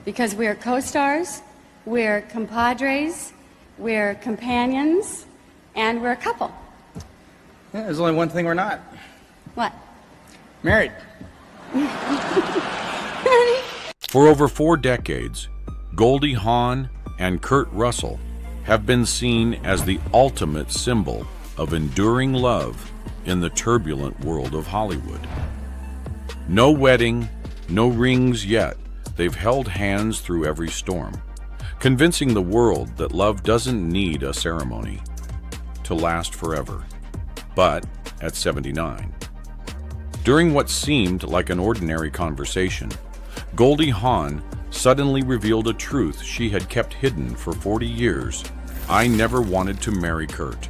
because we're co-stars, we're compadres, we're companions, and we're a couple. Yeah, there's only one thing we're not. What? Married. For over 4 decades, Goldie Hawn and Kurt Russell have been seen as the ultimate symbol of enduring love in the turbulent world of Hollywood. No wedding, no rings yet, they've held hands through every storm, convincing the world that love doesn't need a ceremony to last forever. But at 79, during what seemed like an ordinary conversation, Goldie Hawn suddenly revealed a truth she had kept hidden for 40 years. I never wanted to marry Kurt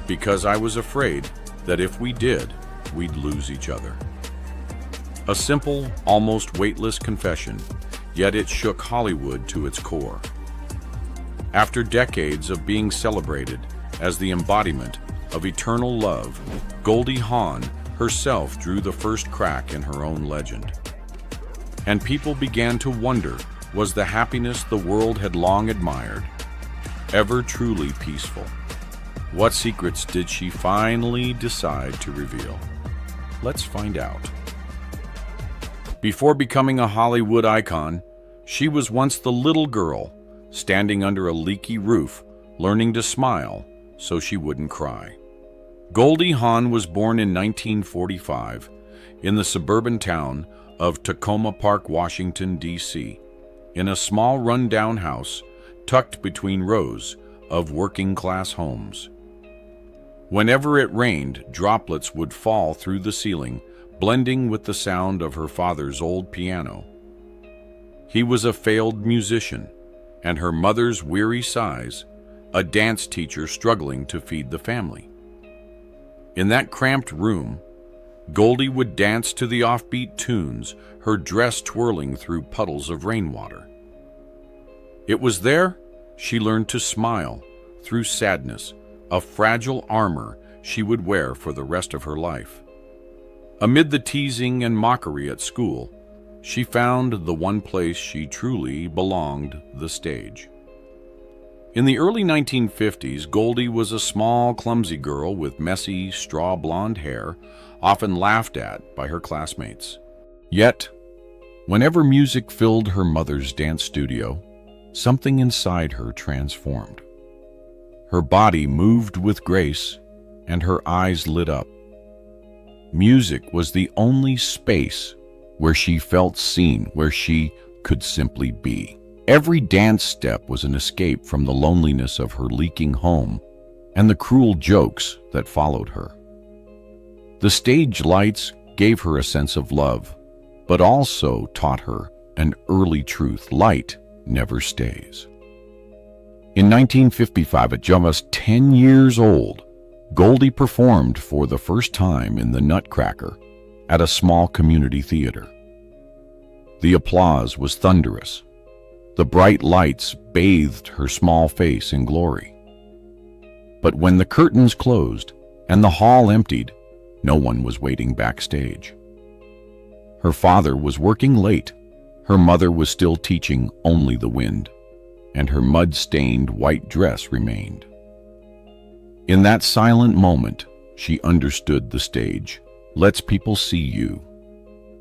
because I was afraid that if we did, we'd lose each other. A simple, almost weightless confession, yet it shook Hollywood to its core. After decades of being celebrated as the embodiment of eternal love, Goldie Hawn herself drew the first crack in her own legend. And people began to wonder, was the happiness the world had long admired ever truly peaceful? What secrets did she finally decide to reveal? Let's find out. Before becoming a Hollywood icon, she was once the little girl standing under a leaky roof, learning to smile so she wouldn't cry. Goldie Hawn was born in 1945 in the suburban town of Tacoma Park, Washington, D.C., in a small run-down house tucked between rows of working-class homes. Whenever it rained, droplets would fall through the ceiling, blending with the sound of her father's old piano. He was a failed musician, and her mother's weary sighs, a dance teacher struggling to feed the family. In that cramped room, Goldie would dance to the offbeat tunes, her dress twirling through puddles of rainwater. It was there she learned to smile through sadness, a fragile armor she would wear for the rest of her life. Amid the teasing and mockery at school, she found the one place she truly belonged, the stage. In the early 1950s, Goldie was a small, clumsy girl with messy, straw blonde hair, often laughed at by her classmates. Yet, whenever music filled her mother's dance studio, something inside her transformed. Her body moved with grace, and her eyes lit up. Music was the only space where she felt seen, where she could simply be. Every dance step was an escape from the loneliness of her leaking home and the cruel jokes that followed her. The stage lights gave her a sense of love, but also taught her an early truth: light never stays. In 1955, at just 10 years old, Goldie performed for the first time in the Nutcracker at a small community theater. The applause was thunderous. The bright lights bathed her small face in glory. But when the curtains closed and the hall emptied, no one was waiting backstage. Her father was working late. Her mother was still teaching only the wind, and her mud-stained white dress remained. In that silent moment, she understood the stage lets people see you,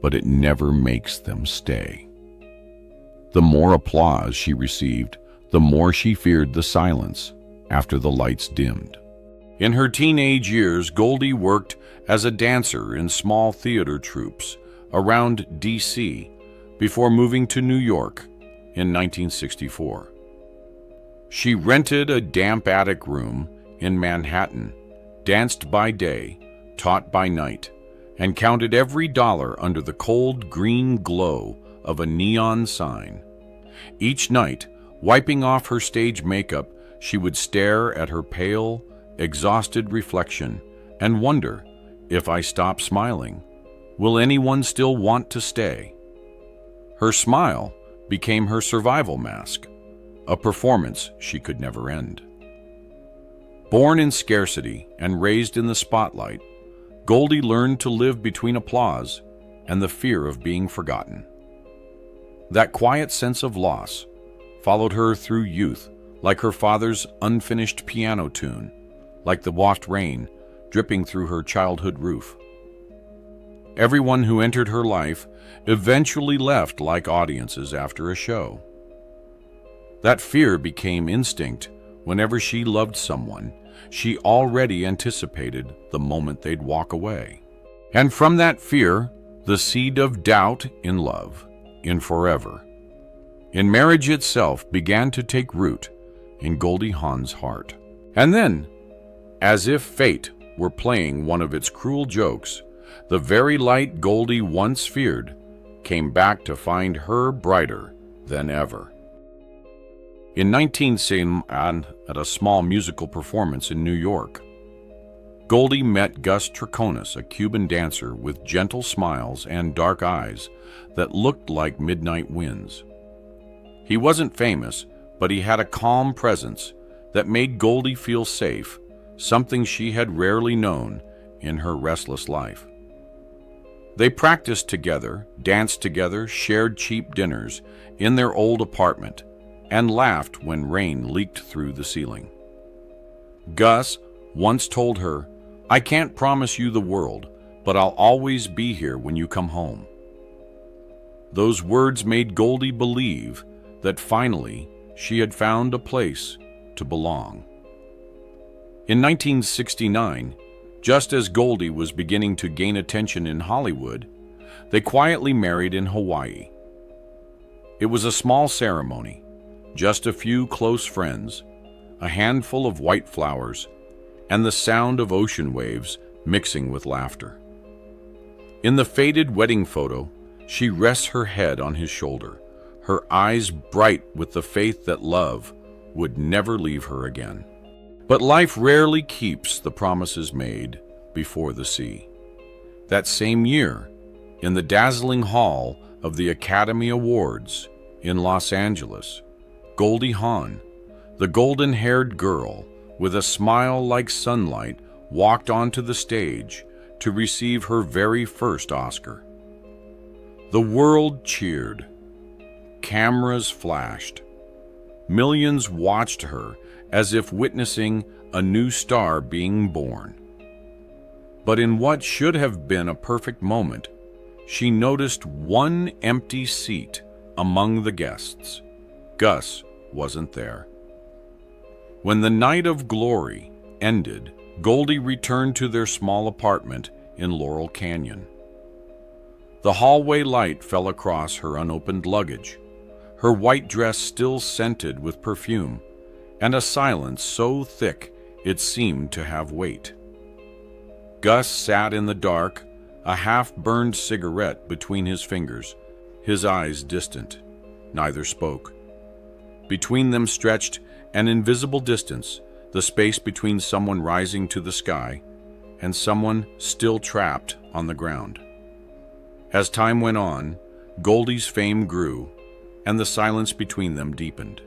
but it never makes them stay. The more applause she received, the more she feared the silence after the lights dimmed. In her teenage years, Goldie worked as a dancer in small theater troupes around D.C. before moving to New York in 1964. She rented a damp attic room in Manhattan, danced by day, taught by night, and counted every dollar under the cold green glow of a neon sign. Each night, wiping off her stage makeup, she would stare at her pale, exhausted reflection and wonder, if I stop smiling, will anyone still want to stay? Her smile became her survival mask, a performance she could never end. Born in scarcity and raised in the spotlight, Goldie learned to live between applause and the fear of being forgotten. That quiet sense of loss followed her through youth, like her father's unfinished piano tune, like the washed rain dripping through her childhood roof. Everyone who entered her life eventually left like audiences after a show. That fear became instinct. Whenever she loved someone, she already anticipated the moment they'd walk away. And from that fear, the seed of doubt in love, in forever, in marriage itself began to take root in Goldie Hawn's heart. And then, as if fate were playing one of its cruel jokes, the very light Goldie once feared came back to find her brighter than ever. In 1971, at a small musical performance in New York, Goldie met Gus Triconis, a Cuban dancer with gentle smiles and dark eyes that looked like midnight winds. He wasn't famous, but he had a calm presence that made Goldie feel safe, something she had rarely known in her restless life. They practiced together, danced together, shared cheap dinners in their old apartment, and laughed when rain leaked through the ceiling. Gus once told her, "I can't promise you the world, but I'll always be here when you come home." Those words made Goldie believe that finally she had found a place to belong. In 1969, just as Goldie was beginning to gain attention in Hollywood, they quietly married in Hawaii. It was a small ceremony, just a few close friends, a handful of white flowers, and the sound of ocean waves mixing with laughter. In the faded wedding photo, she rests her head on his shoulder, her eyes bright with the faith that love would never leave her again. But life rarely keeps the promises made before the sea. That same year, in the dazzling hall of the Academy Awards in Los Angeles, Goldie Hawn, the golden-haired girl with a smile like sunlight, walked onto the stage to receive her very first Oscar. The world cheered. Cameras flashed. Millions watched her as if witnessing a new star being born. But in what should have been a perfect moment, she noticed one empty seat among the guests. Gus wasn't there. When the night of glory ended, Goldie returned to their small apartment in Laurel Canyon. The hallway light fell across her unopened luggage, her white dress still scented with perfume, and a silence so thick it seemed to have weight. Gus sat in the dark, a half-burned cigarette between his fingers, his eyes distant. Neither spoke. Between them stretched an invisible distance, the space between someone rising to the sky and someone still trapped on the ground. As time went on, Goldie's fame grew, and the silence between them deepened.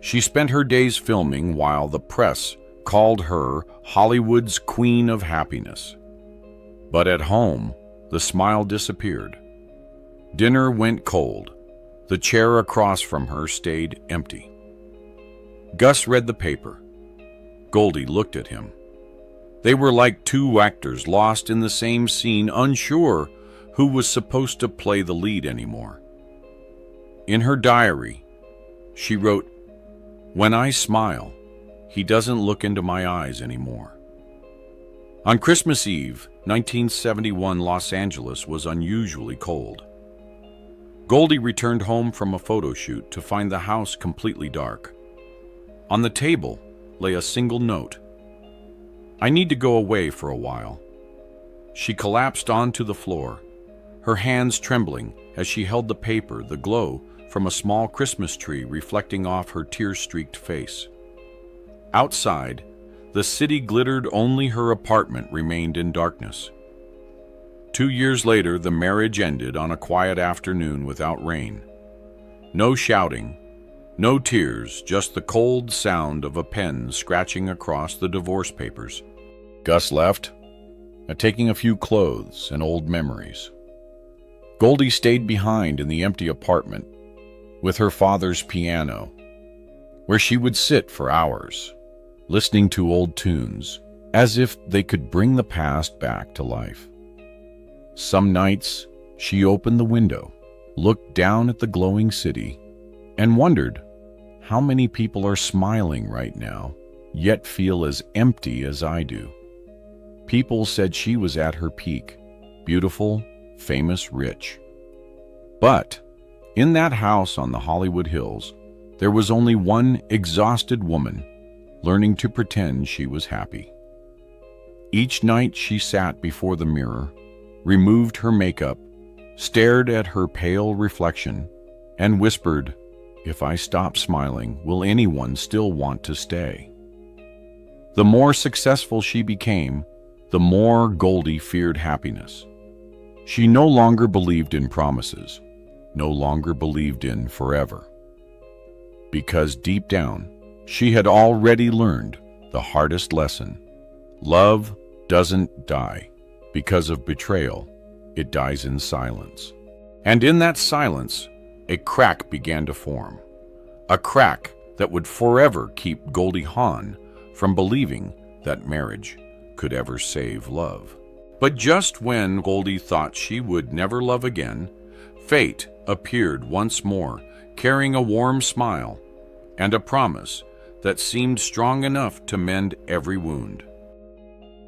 She spent her days filming while the press called her Hollywood's Queen of Happiness. But at home, the smile disappeared. Dinner went cold. The chair across from her stayed empty. Gus read the paper. Goldie looked at him. They were like two actors lost in the same scene, unsure who was supposed to play the lead anymore. In her diary, she wrote, "When I smile, he doesn't look into my eyes anymore." On Christmas Eve, 1971, Los Angeles was unusually cold. Goldie returned home from a photo shoot to find the house completely dark. On the table lay a single note. "I need to go away for a while." She collapsed onto the floor, her hands trembling as she held the paper, the glow from a small Christmas tree reflecting off her tear-streaked face. Outside, the city glittered, only her apartment remained in darkness. 2 years later, the marriage ended on a quiet afternoon without rain. No shouting, no tears, just the cold sound of a pen scratching across the divorce papers. Gus left, taking a few clothes and old memories. Goldie stayed behind in the empty apartment, with her father's piano, where she would sit for hours, listening to old tunes, as if they could bring the past back to life. Some nights, she opened the window, looked down at the glowing city, and wondered how many people are smiling right now, yet feel as empty as I do. People said she was at her peak, beautiful, famous, rich. But in that house on the Hollywood Hills, there was only one exhausted woman learning to pretend she was happy. Each night she sat before the mirror, removed her makeup, stared at her pale reflection, and whispered, "If I stop smiling, will anyone still want to stay?" The more successful she became, the more Goldie feared happiness. She no longer believed in promises, no longer believed in forever. Because deep down, she had already learned the hardest lesson. Love doesn't die because of betrayal. It dies in silence. And in that silence, a crack began to form. A crack that would forever keep Goldie Hawn from believing that marriage could ever save love. But just when Goldie thought she would never love again, fate appeared once more, carrying a warm smile and a promise that seemed strong enough to mend every wound.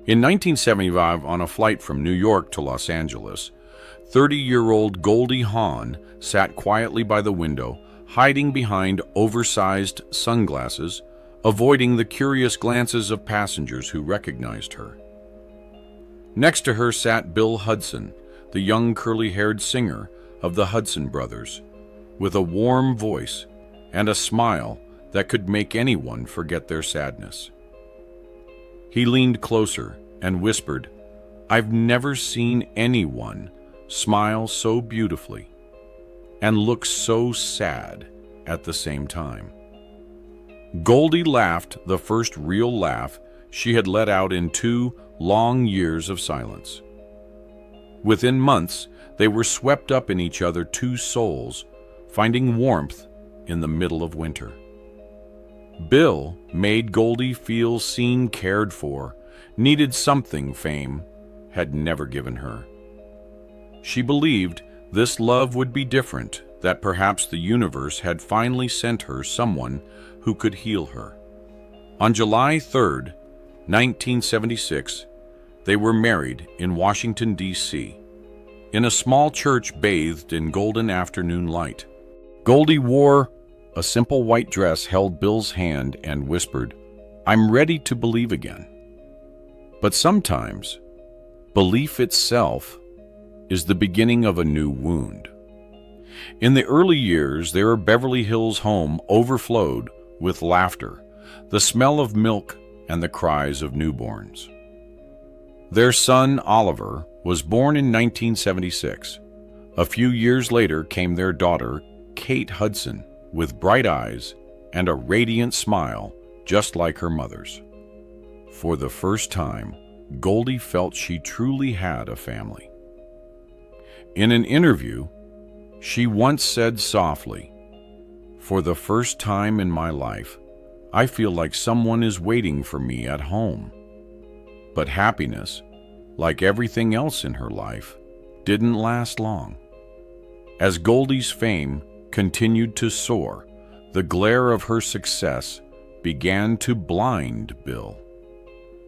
In 1975, on a flight from New York to Los Angeles, 30-year-old Goldie Hawn sat quietly by the window, hiding behind oversized sunglasses, avoiding the curious glances of passengers who recognized her. Next to her sat Bill Hudson, the young curly-haired singer of the Hudson Brothers, with a warm voice and a smile that could make anyone forget their sadness. He leaned closer and whispered, "I've never seen anyone smile so beautifully and look so sad at the same time." Goldie laughed the first real laugh she had let out in 2 long years of silence. Within months, they were swept up in each other 2 souls, finding warmth in the middle of winter. Bill made Goldie feel seen, cared for, needed something fame had never given her. She believed this love would be different, that perhaps the universe had finally sent her someone who could heal her. On July 3rd, 1976, they were married in Washington, D.C., in a small church bathed in golden afternoon light. Goldie wore a simple white dress, held Bill's hand, and whispered, "I'm ready to believe again." But sometimes, belief itself is the beginning of a new wound. In the early years, their Beverly Hills home overflowed with laughter, the smell of milk, and the cries of newborns. Their son, Oliver, was born in 1976. A few years later came their daughter, Kate Hudson, with bright eyes and a radiant smile just like her mother's. For the first time, Goldie felt she truly had a family. In an interview, she once said softly, "For the first time in my life, I feel like someone is waiting for me at home." But happiness, like everything else in her life, didn't last long. As Goldie's fame continued to soar, the glare of her success began to blind Bill.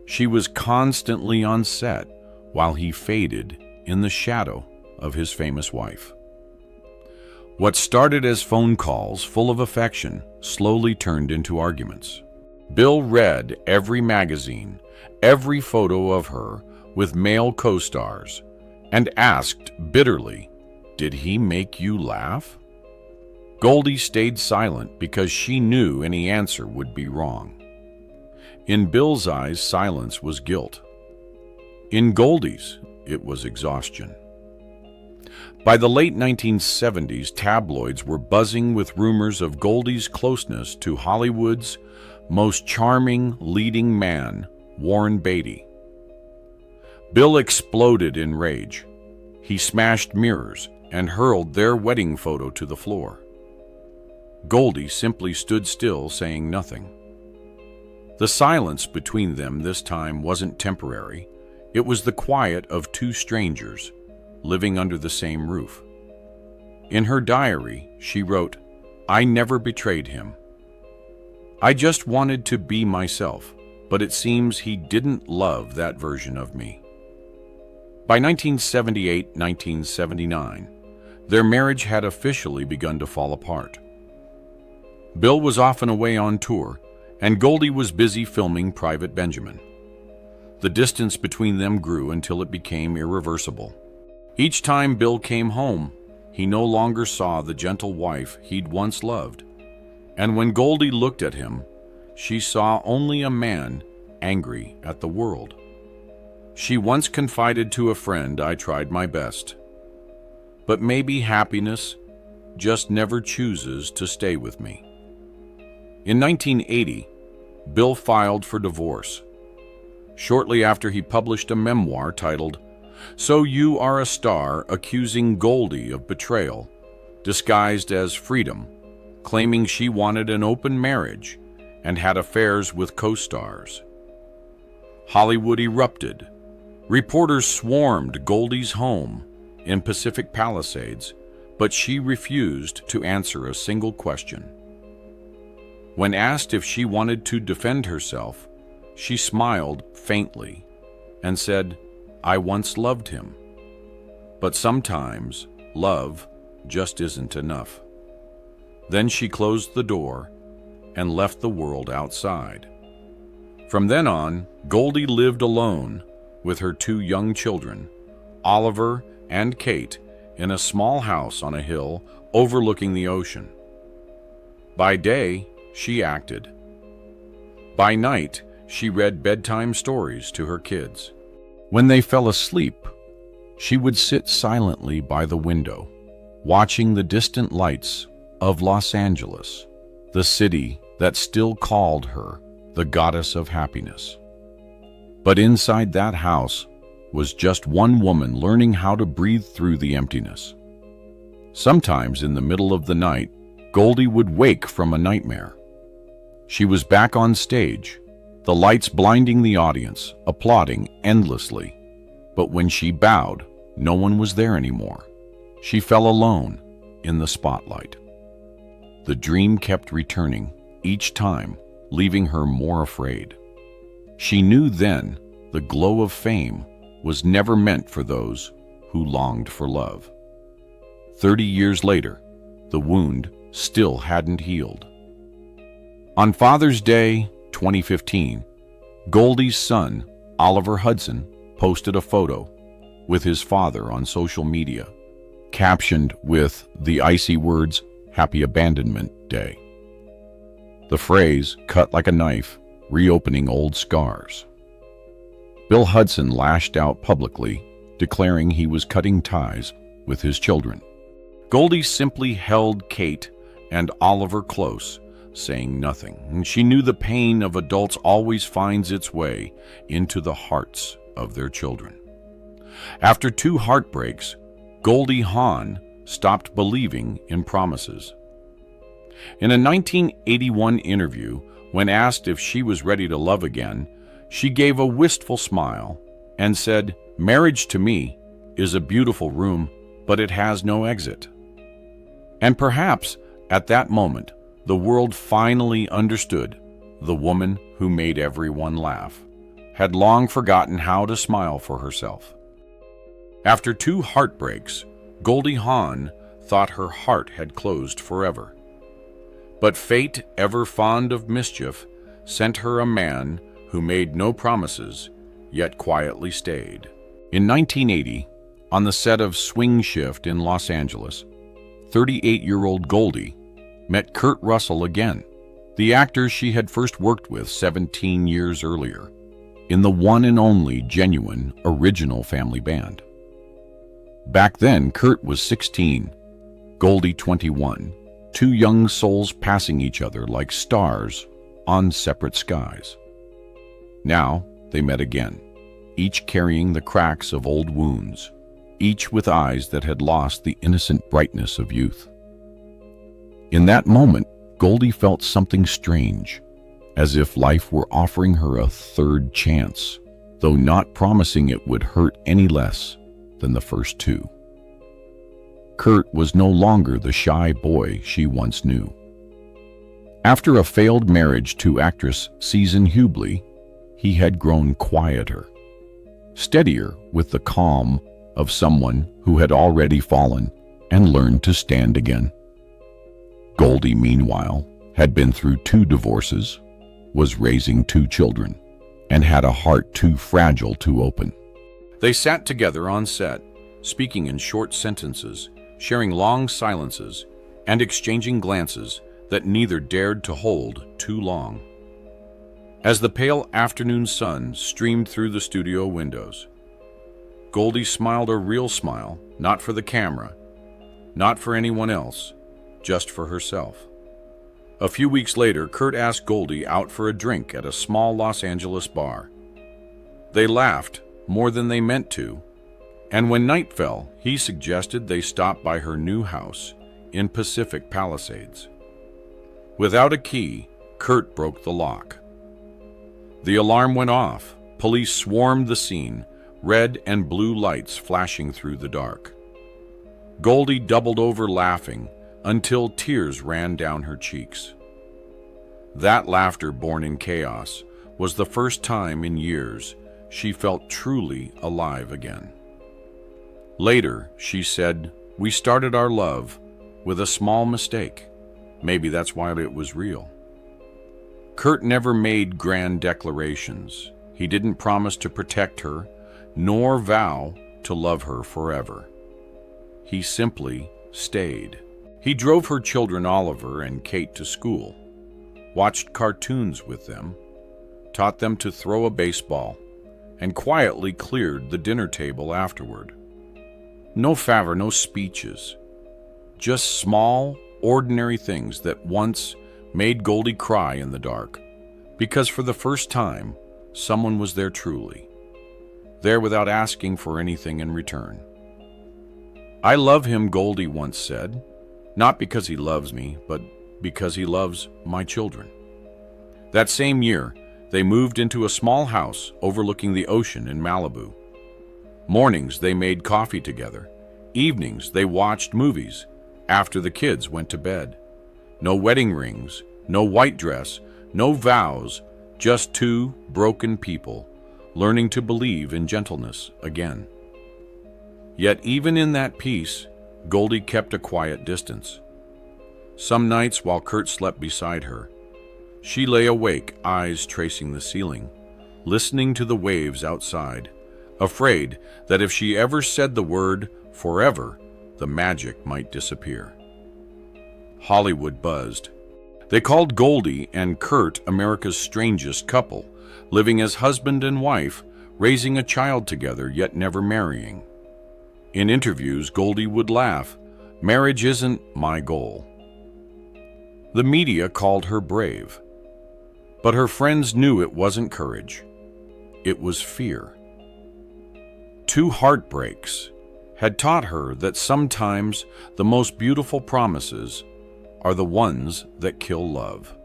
She was constantly on set while he faded in the shadow of his famous wife. What started as phone calls full of affection slowly turned into arguments. Bill read every magazine, every photo of her with male co-stars, and asked bitterly, "Did he make you laugh?" Goldie stayed silent because she knew any answer would be wrong. In Bill's eyes, silence was guilt. In Goldie's, it was exhaustion. By the late 1970s, tabloids were buzzing with rumors of Goldie's closeness to Hollywood's most charming leading man, Warren Beatty. Bill exploded in rage. He smashed mirrors and hurled their wedding photo to the floor. Goldie simply stood still, saying nothing. The silence between them this time wasn't temporary. It was the quiet of two strangers living under the same roof. In her diary, she wrote, "I never betrayed him. I just wanted to be myself, but it seems he didn't love that version of me." By 1978-1979, their marriage had officially begun to fall apart. Bill was often away on tour, and Goldie was busy filming Private Benjamin. The distance between them grew until it became irreversible. Each time Bill came home, he no longer saw the gentle wife he'd once loved. And when Goldie looked at him, she saw only a man angry at the world. She once confided to a friend, "I tried my best. But maybe happiness just never chooses to stay with me." In 1980, Bill filed for divorce. Shortly after, he published a memoir titled, "So You Are a Star," accusing Goldie of betrayal, disguised as freedom, claiming she wanted an open marriage and had affairs with co-stars. Hollywood erupted. Reporters swarmed Goldie's home in Pacific Palisades, but she refused to answer a single question. When asked if she wanted to defend herself, she smiled faintly and said, "I once loved him. But sometimes love just isn't enough." Then she closed the door and left the world outside. From then on, Goldie lived alone with her two young children, Oliver and Kate, in a small house on a hill overlooking the ocean. By day, she acted. By night, she read bedtime stories to her kids. When they fell asleep, she would sit silently by the window, watching the distant lights of Los Angeles, the city that still called her the goddess of happiness. But inside that house was just one woman learning how to breathe through the emptiness. Sometimes in the middle of the night, Goldie would wake from a nightmare. She was back on stage, the lights blinding the audience, applauding endlessly. But when she bowed, no one was there anymore. She fell alone in the spotlight. The dream kept returning, each time leaving her more afraid. She knew then the glow of fame was never meant for those who longed for love. 30 years later, the wound still hadn't healed. On Father's Day 2015, Goldie's son, Oliver Hudson, posted a photo with his father on social media, captioned with the icy words, "Happy Abandonment Day." The phrase cut like a knife, reopening old scars. Bill Hudson lashed out publicly, declaring he was cutting ties with his children. Goldie simply held Kate and Oliver close, saying nothing. And she knew the pain of adults always finds its way into the hearts of their children. After 2 heartbreaks, Goldie Hawn stopped believing in promises. In a 1981 interview, when asked if she was ready to love again, she gave a wistful smile and said, "Marriage to me is a beautiful room, but it has no exit." And perhaps at that moment, the world finally understood the woman who made everyone laugh had long forgotten how to smile for herself. After 2 heartbreaks, Goldie Hawn thought her heart had closed forever. But fate, ever fond of mischief, sent her a man who made no promises, yet quietly stayed. In 1980, on the set of Swing Shift in Los Angeles, 38-year-old Goldie met Kurt Russell again, the actor she had first worked with 17 years earlier, in the one and only genuine original Family Band. Back then, Kurt was 16, Goldie 21, 2 young souls passing each other like stars on separate skies. Now they met again, each carrying the cracks of old wounds, each with eyes that had lost the innocent brightness of youth. In that moment, Goldie felt something strange, as if life were offering her a third chance, though not promising it would hurt any less than the first two. Kurt was no longer the shy boy she once knew. After a failed marriage to actress Susan Hubley, he had grown quieter, steadier with the calm of someone who had already fallen and learned to stand again. Goldie, meanwhile, had been through 2 divorces, was raising 2 children, and had a heart too fragile to open. They sat together on set, speaking in short sentences, sharing long silences, and exchanging glances that neither dared to hold too long. As the pale afternoon sun streamed through the studio windows, Goldie smiled a real smile, not for the camera, not for anyone else, just for herself. A few weeks later, Kurt asked Goldie out for a drink at a small Los Angeles bar. They laughed more than they meant to, and when night fell, he suggested they stop by her new house in Pacific Palisades. Without a key, Kurt broke the lock. The alarm went off. Police swarmed the scene, red and blue lights flashing through the dark. Goldie doubled over laughing until tears ran down her cheeks. That laughter born in chaos was the first time in years she felt truly alive again. Later, she said, "We started our love with a small mistake. Maybe that's why it was real." Kurt never made grand declarations. He didn't promise to protect her, nor vow to love her forever. He simply stayed. He drove her children Oliver and Kate to school, watched cartoons with them, taught them to throw a baseball, and quietly cleared the dinner table afterward. No favor, no speeches, just small, ordinary things that once made Goldie cry in the dark, because for the first time, someone was there truly, there without asking for anything in return. "I love him," Goldie once said, "not because he loves me, but because he loves my children." That same year, they moved into a small house overlooking the ocean in Malibu. Mornings, they made coffee together. Evenings, they watched movies after the kids went to bed. No wedding rings, no white dress, no vows, just 2 broken people learning to believe in gentleness again. Yet even in that peace, Goldie kept a quiet distance. Some nights while Kurt slept beside her, she lay awake, eyes tracing the ceiling, listening to the waves outside, afraid that if she ever said the word forever, the magic might disappear. Hollywood buzzed. They called Goldie and Kurt America's strangest couple, living as husband and wife, raising a child together yet never marrying. In interviews, Goldie would laugh, "Marriage isn't my goal." The media called her brave, but her friends knew it wasn't courage. It was fear. 2 heartbreaks had taught her that sometimes the most beautiful promises are the ones that kill love.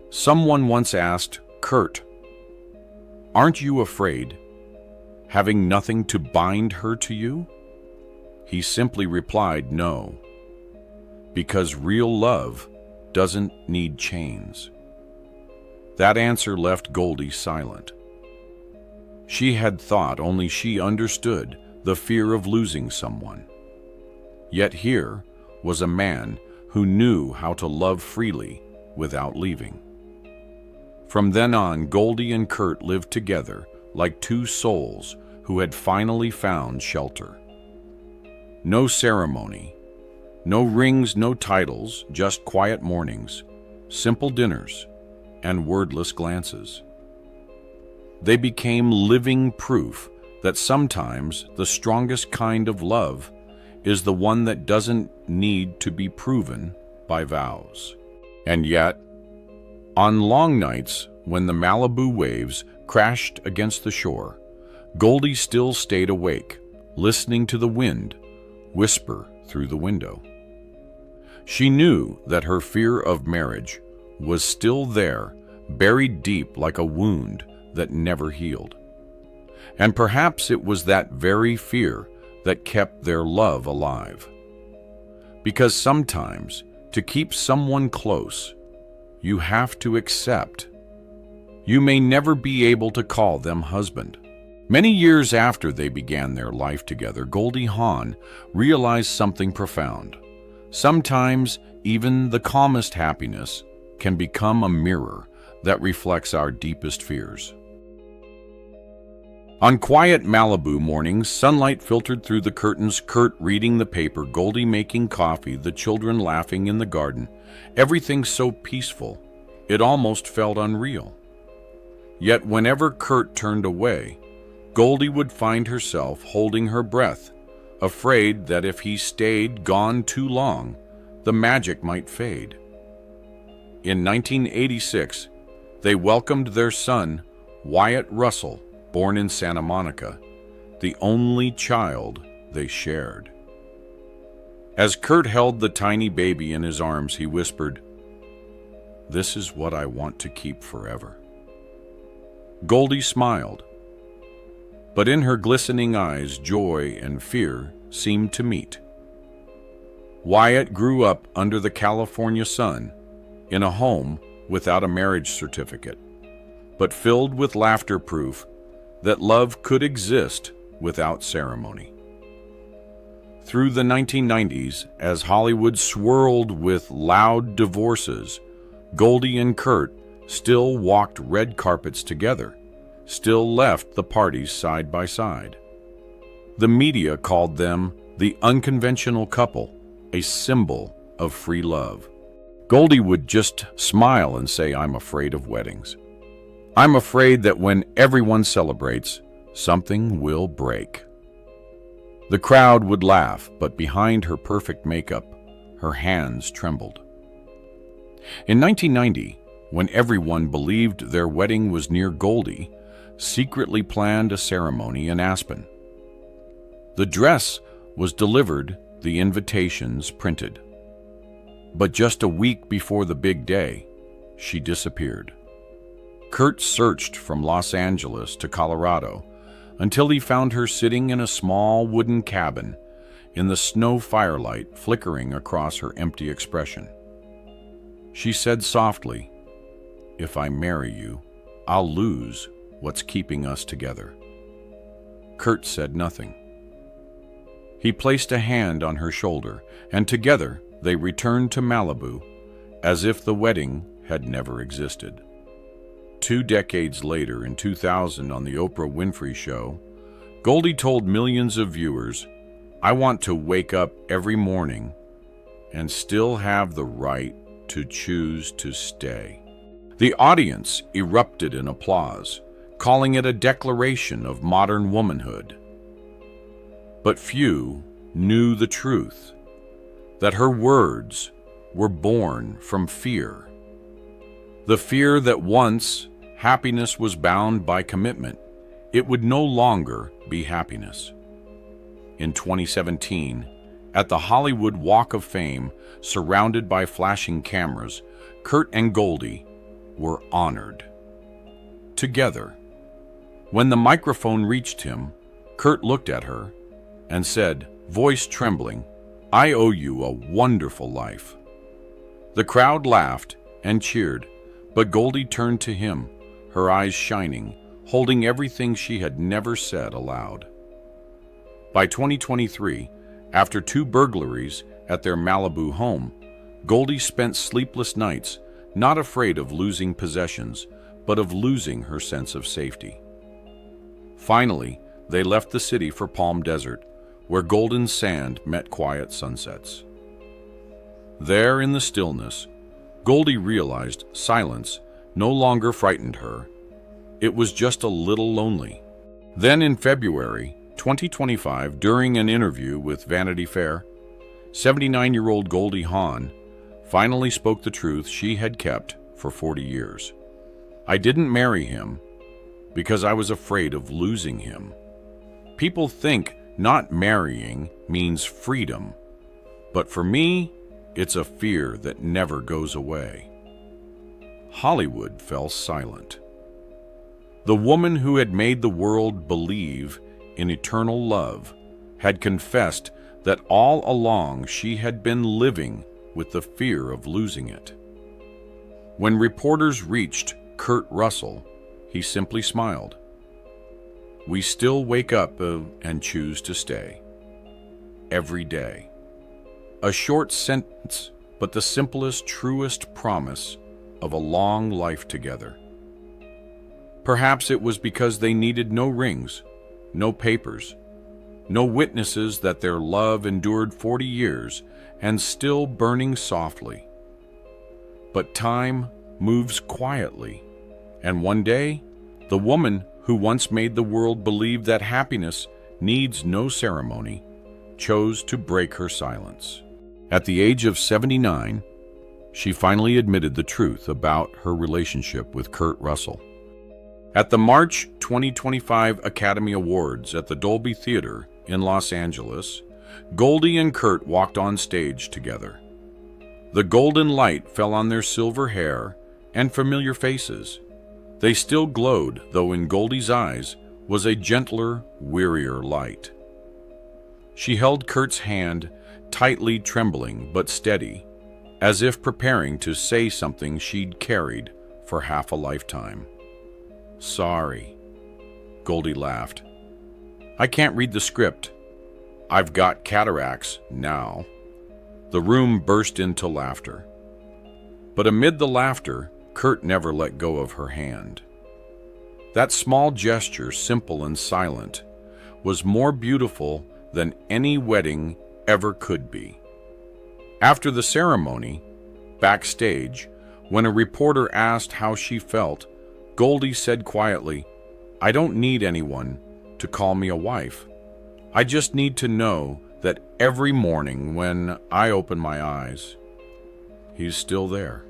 Someone once asked Kurt, "Aren't you afraid, having nothing to bind her to you?" He simply replied, "No, because real love doesn't need chains." That answer left Goldie silent. She had thought only she understood the fear of losing someone. Yet here was a man who knew how to love freely without leaving. From then on, Goldie and Kurt lived together like 2 souls who had finally found shelter. No ceremony, no rings, no titles, just quiet mornings, simple dinners, and wordless glances. They became living proof that sometimes the strongest kind of love is the one that doesn't need to be proven by vows. And yet, on long nights when the Malibu waves crashed against the shore, Goldie still stayed awake, listening to the wind whisper through the window. She knew that her fear of marriage was still there, buried deep like a wound that never healed. And perhaps it was that very fear that kept their love alive. Because sometimes, to keep someone close, you have to accept you may never be able to call them husband. Many years after they began their life together, Goldie Hawn realized something profound. Sometimes, even the calmest happiness can become a mirror that reflects our deepest fears. On quiet Malibu mornings, sunlight filtered through the curtains, Kurt reading the paper, Goldie making coffee, the children laughing in the garden. Everything so peaceful, it almost felt unreal. Yet whenever Kurt turned away, Goldie would find herself holding her breath, afraid that if he stayed gone too long, the magic might fade. In 1986, they welcomed their son, Wyatt Russell, born in Santa Monica, the only child they shared. As Kurt held the tiny baby in his arms, he whispered, "This is what I want to keep forever." Goldie smiled, but in her glistening eyes, joy and fear seemed to meet. Wyatt grew up under the California sun, in a home without a marriage certificate, but filled with laughter, proof that love could exist without ceremony. Through the 1990s, as Hollywood swirled with loud divorces, Goldie and Kurt still walked red carpets together, still left the parties side by side. The media called them the unconventional couple, a symbol of free love. Goldie would just smile and say, "I'm afraid of weddings. I'm afraid that when everyone celebrates, something will break." The crowd would laugh, but behind her perfect makeup, her hands trembled. In 1990, when everyone believed their wedding was near, Goldie secretly planned a ceremony in Aspen. The dress was delivered, the invitations printed. But just a week before the big day, she disappeared. Kurt searched from Los Angeles to Colorado until he found her sitting in a small wooden cabin in the snow firelight flickering across her empty expression. She said softly, "If I marry you, I'll lose what's keeping us together." Kurt said nothing. He placed a hand on her shoulder, and together they returned to Malibu as if the wedding had never existed. 2 decades later, in 2000, on the Oprah Winfrey Show, Goldie told millions of viewers, "I want to wake up every morning and still have the right to choose to stay." The audience erupted in applause, calling it a declaration of modern womanhood. But few knew the truth, that her words were born from fear. The fear that once happiness was bound by commitment, it would no longer be happiness. In 2017, at the Hollywood Walk of Fame, surrounded by flashing cameras, Kurt and Goldie were honored. Together. When the microphone reached him, Kurt looked at her and said, voice trembling, "I owe you a wonderful life." The crowd laughed and cheered, but Goldie turned to him, her eyes shining, holding everything she had never said aloud. By 2023, after 2 burglaries at their Malibu home, Goldie spent sleepless nights, not afraid of losing possessions, but of losing her sense of safety. Finally, they left the city for Palm Desert, where golden sand met quiet sunsets. There in the stillness, Goldie realized silence no longer frightened her. It was just a little lonely. Then in February 2025, during an interview with Vanity Fair, 79-year-old Goldie Hawn finally spoke the truth she had kept for 40 years. "I didn't marry him because I was afraid of losing him. People think not marrying means freedom, but for me, It's a fear that never goes away. Hollywood fell silent. The woman who had made the world believe in eternal love had confessed that all along she had been living with the fear of losing it. When reporters reached Kurt Russell, he simply smiled. We still wake up and choose to stay. Every day. A short sentence, but the simplest, truest promise of a long life together. Perhaps it was because they needed no rings, no papers, no witnesses that their love endured 40 years and still burning softly. But time moves quietly, and one day, the woman who once made the world believe that happiness needs no ceremony chose to break her silence. At the age of 79, she finally admitted the truth about her relationship with Kurt Russell. At the March 2025 Academy Awards at the Dolby Theater in Los Angeles, Goldie and Kurt walked on stage together. The golden light fell on their silver hair and familiar faces. They still glowed, though in Goldie's eyes was a gentler, wearier light. She held Kurt's hand, tightly trembling but steady, as if preparing to say something she'd carried for half a lifetime. Sorry, Goldie laughed. I can't read the script. I've got cataracts now. The room burst into laughter. But amid the laughter, Kurt never let go of her hand. That small gesture, simple and silent, was more beautiful than any wedding ever could be. After the ceremony, backstage, when a reporter asked how she felt, Goldie said quietly, I don't need anyone to call me a wife. I just need to know that every morning when I open my eyes, he's still there.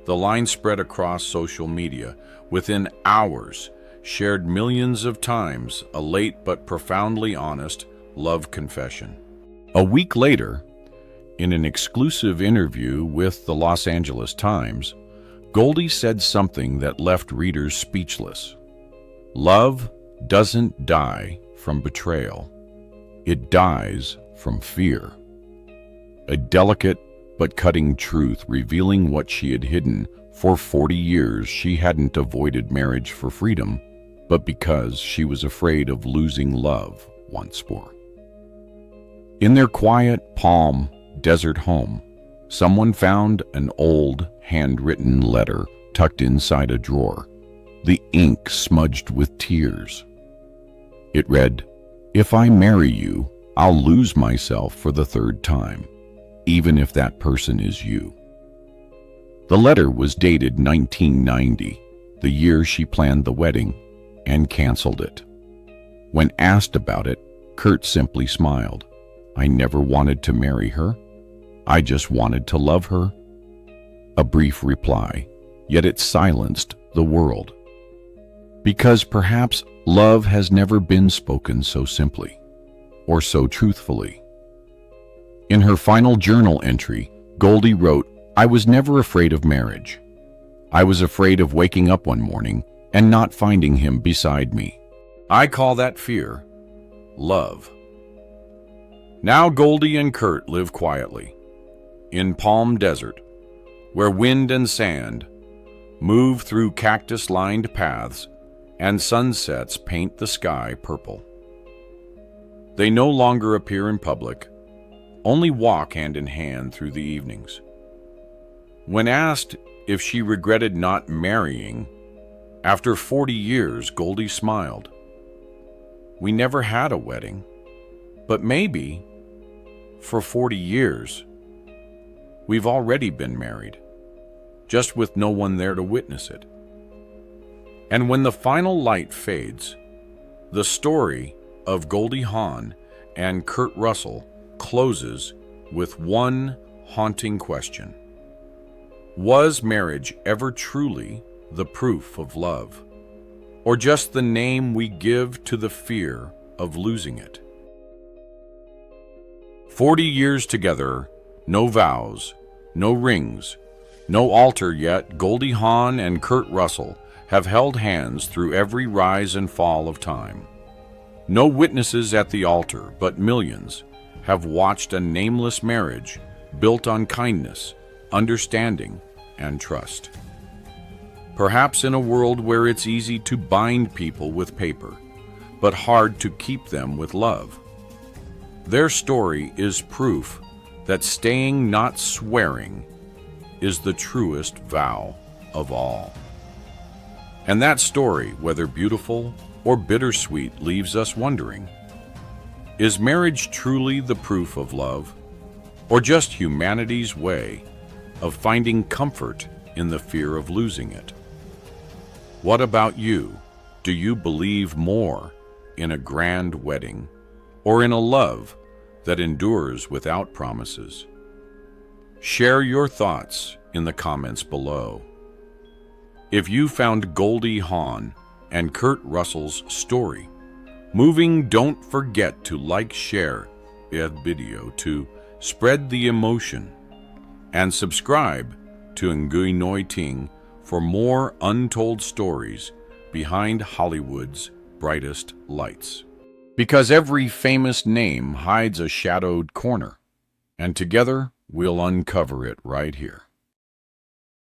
The line spread across social media. Within hours, shared millions of times a late but profoundly honest love confession. A week later, in an exclusive interview with the Los Angeles Times, Goldie said something that left readers speechless. Love doesn't die from betrayal. It dies from fear. A delicate but cutting truth revealing what she had hidden for 40 years. She hadn't avoided marriage for freedom, but because she was afraid of losing love once more. In their quiet Palm Desert home, someone found an old handwritten letter tucked inside a drawer, the ink smudged with tears. It read, If I marry you, I'll lose myself for the third time, even if that person is you. The letter was dated 1990, the year she planned the wedding, and canceled it. When asked about it, Kurt simply smiled. I never wanted to marry her. I just wanted to love her. A brief reply, yet it silenced the world. Because perhaps love has never been spoken so simply, or so truthfully. In her final journal entry, Goldie wrote, I was never afraid of marriage. I was afraid of waking up one morning and not finding him beside me. I call that fear love. Now Goldie and Kurt live quietly in Palm Desert, where wind and sand move through cactus-lined paths and sunsets paint the sky purple. They no longer appear in public, only walk hand in hand through the evenings. When asked if she regretted not marrying, after 40 years, Goldie smiled. We never had a wedding, but maybe, for 40 years, we've already been married, just with no one there to witness it. And when the final light fades, the story of Goldie Hawn and Kurt Russell closes with one haunting question. Was marriage ever truly the proof of love, or just the name we give to the fear of losing it? 40 years together, no vows, No rings, no altar, yet Goldie Hawn and Kurt Russell have held hands through every rise and fall of time. No witnesses at the altar, but millions have watched a nameless marriage built on kindness, understanding, and trust. Perhaps in a world where it's easy to bind people with paper, but hard to keep them with love. Their story is proof that staying, not swearing, is the truest vow of all. And that story, whether beautiful or bittersweet, leaves us wondering, is marriage truly the proof of love, or just humanity's way of finding comfort in the fear of losing it? What about you? Do you believe more in a grand wedding or in a love that endures without promises? Share your thoughts in the comments below. If you found Goldie Hawn and Kurt Russell's story moving, don't forget to like, share the video to spread the emotion, and subscribe to Ngui Noi Ting for more untold stories behind Hollywood's brightest lights. Because every famous name hides a shadowed corner, and together we'll uncover it right here.